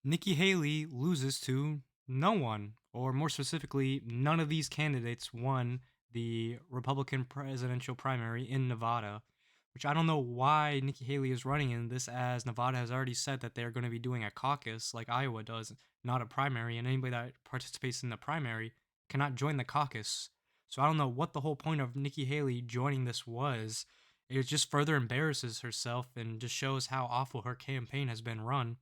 Nikki Haley loses to no one, or more specifically, none of these candidates won the Republican presidential primary in Nevada, which I don't know why Nikki Haley is running in this, as Nevada has already said that they're going to be doing a caucus like Iowa does, not a primary, and anybody that participates in the primary cannot join the caucus. So I don't know what the whole point of Nikki Haley joining this was. It just further embarrasses herself and just shows how awful her campaign has been run.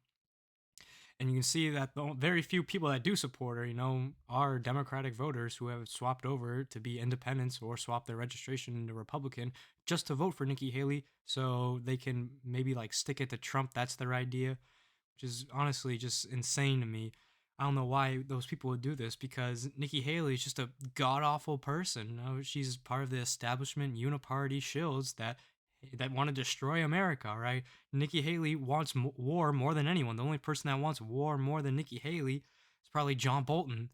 And you can see that the very few people that do support her, are Democratic voters who have swapped over to be independents or swap their registration into Republican just to vote for Nikki Haley so they can maybe like stick it to Trump. That's their idea, which is honestly just insane to me. I don't know why those people would do this, because Nikki Haley is just a god awful person. She's part of the establishment uniparty shills that want to destroy America, right? Nikki Haley wants war more than anyone. The only person that wants war more than Nikki Haley is probably John Bolton.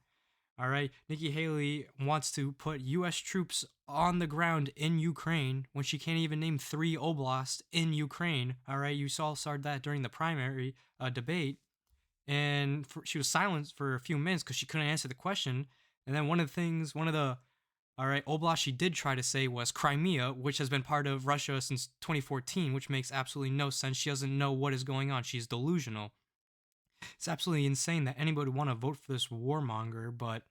All right, Nikki Haley wants to put U.S. troops on the ground in Ukraine when she can't even name 3 oblasts in Ukraine. All right, you saw that during the primary debate, and she was silenced for a few minutes because she couldn't answer the question. And then one of the all right, oblast she did try to say was Crimea, which has been part of Russia since 2014, which makes absolutely no sense. She doesn't know what is going on. She's delusional. It's absolutely insane that anybody would want to vote for this warmonger, but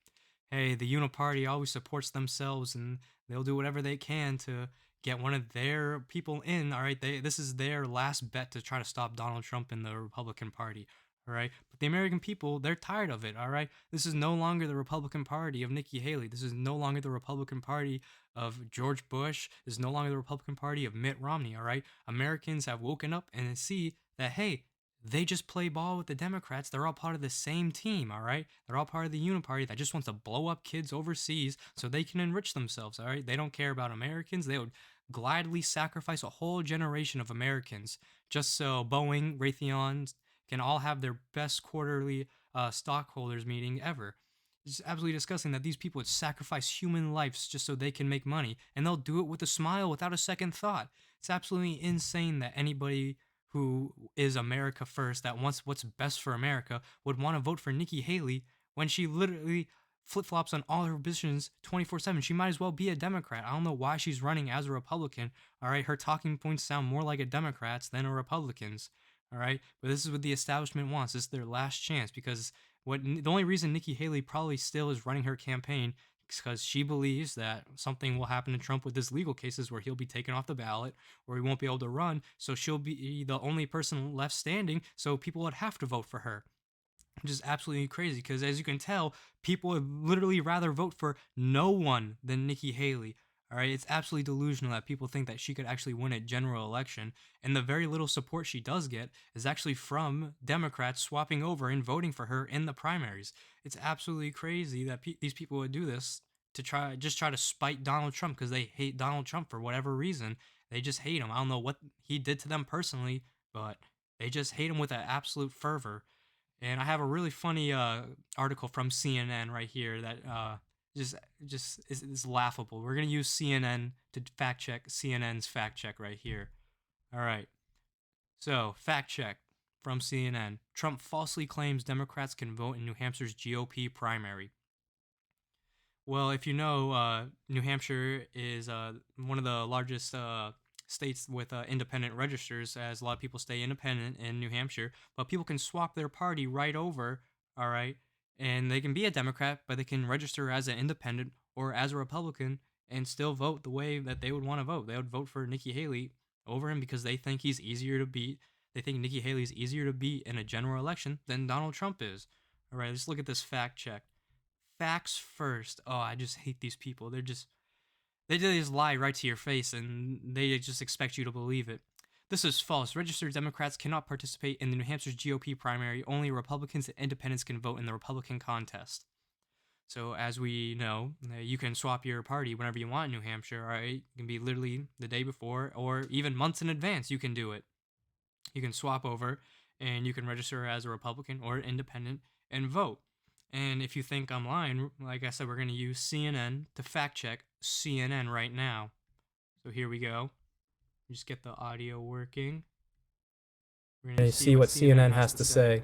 hey, the Uniparty always supports themselves and they'll do whatever they can to get one of their people in. All right, this is their last bet to try to stop Donald Trump in the Republican Party. All right, but the American people, they're tired of it. All right, this is no longer the Republican Party of Nikki Haley. This is no longer the Republican Party of George Bush. This is no longer the Republican Party of Mitt Romney. All right, Americans have woken up and see that, hey, they just play ball with the Democrats. They're all part of the same team, all right? They're all part of the Uniparty that just wants to blow up kids overseas so they can enrich themselves, all right? They don't care about Americans. They would gladly sacrifice a whole generation of Americans just so Boeing, Raytheon can all have their best quarterly stockholders meeting ever. It's absolutely disgusting that these people would sacrifice human lives just so they can make money, and they'll do it with a smile without a second thought. It's absolutely insane that anybody who is America first, that wants what's best for America, would want to vote for Nikki Haley when she literally flip flops on all her positions 24/7. She might as well be a Democrat. I don't know why she's running as a Republican. All right, her talking points sound more like a Democrat's than a Republican's. All right, but this is what the establishment wants. This is their last chance, because the only reason Nikki Haley probably still is running her campaign is because she believes that something will happen to Trump with his legal cases where he'll be taken off the ballot or he won't be able to run. So she'll be the only person left standing. So people would have to vote for her, which is absolutely crazy, because as you can tell, people would literally rather vote for no one than Nikki Haley. All right, it's absolutely delusional that people think that she could actually win a general election, and the very little support she does get is actually from Democrats swapping over and voting for her in the primaries. It's absolutely crazy that these people would do this to try to spite Donald Trump, because they hate Donald Trump for whatever reason. They just hate him. I don't know what he did to them personally, but they just hate him with an absolute fervor. And I have a really funny article from CNN right here that just is laughable. We're gonna use CNN to fact check CNN's fact check right here. All right. So fact check from CNN: Trump falsely claims Democrats can vote in New Hampshire's GOP primary. Well, if you know, New Hampshire is one of the largest states with independent registers, as a lot of people stay independent in New Hampshire, but people can swap their party right over, all right, and they can be a Democrat, but they can register as an independent or as a Republican and still vote the way that they would want to vote. They would vote for Nikki Haley over him because they think he's easier to beat. They think Nikki Haley is easier to beat in a general election than Donald Trump is. All right, let's look at this fact check. Facts first. Oh, I just hate these people. They just lie right to your face and they just expect you to believe it. This is false. Registered Democrats cannot participate in the New Hampshire's GOP primary. Only Republicans and independents can vote in the Republican contest. So as we know, you can swap your party whenever you want in New Hampshire, all right? It can be literally the day before or even months in advance you can do it. You can swap over and you can register as a Republican or independent and vote. And if you think I'm lying, like I said, we're going to use CNN to fact check CNN right now. So here we go. Just get the audio working. We're going to see See what what CNN CNN has has to to say. say.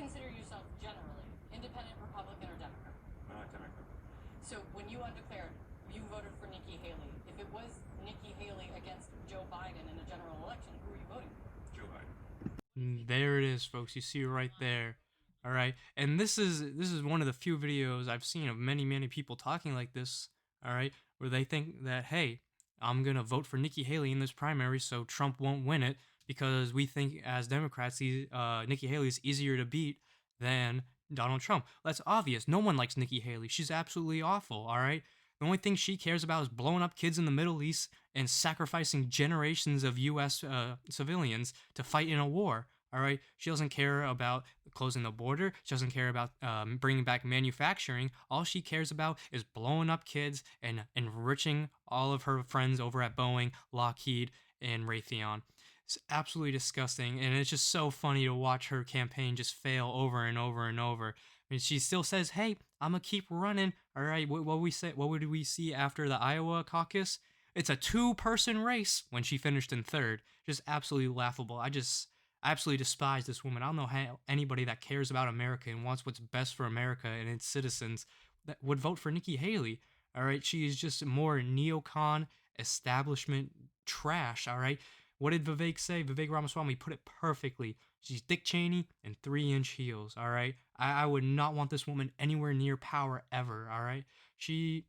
consider yourself generally independent, Republican, or Democrat? Democrat. So when you undeclared, you voted for Nikki Haley. If it was Nikki Haley against Joe Biden in a general election, who are you voting for? Joe Biden. There it is, folks. You see it right there. All right, and this is one of the few videos I've seen of many people talking like this. All right, where they think that, hey, I'm gonna vote for Nikki Haley in this primary so Trump won't win it because we think as Democrats, Nikki Haley is easier to beat than Donald Trump. That's obvious. No one likes Nikki Haley. She's absolutely awful. All right. The only thing she cares about is blowing up kids in the Middle East and sacrificing generations of U.S. Civilians to fight in a war. All right. She doesn't care about closing the border. She doesn't care about bringing back manufacturing. All she cares about is blowing up kids and enriching all of her friends over at Boeing, Lockheed, and Raytheon. It's absolutely disgusting, and it's just so funny to watch her campaign just fail over and over and over. I mean, she still says, "Hey, I'm gonna keep running." All right, what we say? What would we see after the Iowa caucus? It's a two-person race when she finished in third. Just absolutely laughable. I absolutely despise this woman. I don't know how anybody that cares about America and wants what's best for America and its citizens that would vote for Nikki Haley. All right, she is just more neocon establishment trash. All right, what did Vivek say? Vivek Ramaswamy put it perfectly. She's Dick Cheney in 3-inch heels. All right, I would not want this woman anywhere near power ever. All right, she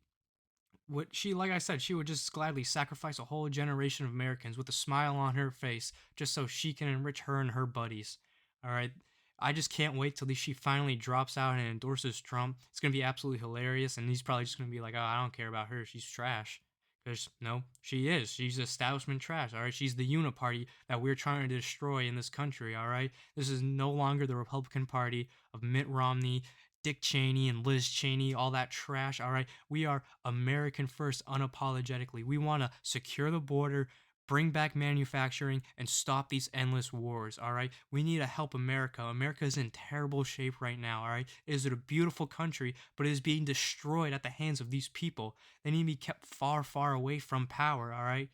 like I said, she would just gladly sacrifice a whole generation of Americans with a smile on her face just so she can enrich her and her buddies. All right. I just can't wait till she finally drops out and endorses Trump. It's going to be absolutely hilarious. And he's probably just going to be like, oh, I don't care about her. She's trash. Because, no, she is. She's establishment trash. All right. She's the uniparty that we're trying to destroy in this country. All right. This is no longer the Republican Party of Mitt Romney, Dick Cheney and Liz Cheney, all that trash. All right. We are American first unapologetically. We want to secure the border, bring back manufacturing, and stop these endless wars. All right. We need to help America. America is in terrible shape right now. All right. It is a beautiful country, but it is being destroyed at the hands of these people. They need to be kept far away from power. All right.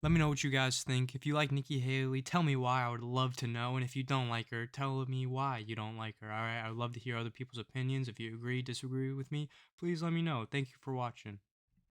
Let me know what you guys think. If you like Nikki Haley, tell me why. I would love to know. And if you don't like her, tell me why you don't like her. All right. I would love to hear other people's opinions. If you agree, disagree with me, please let me know. Thank you for watching.